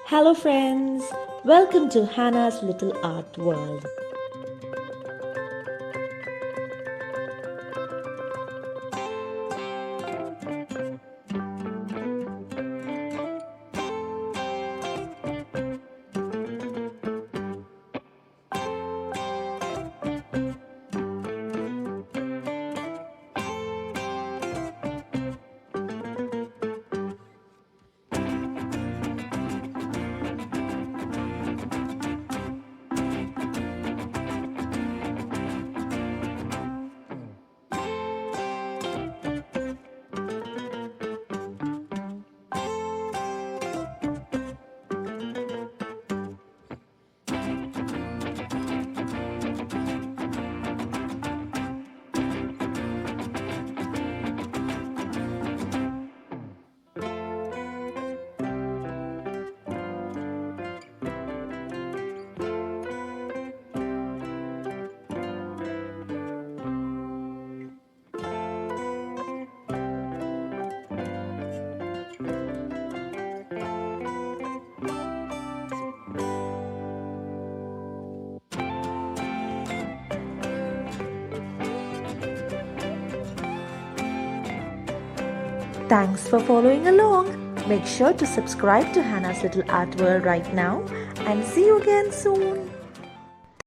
Hello, friends. Welcome to Hannah's Little Art World. Thanks for following along. Make sure to subscribe to Hannah's Little Art World right now and see you again soon.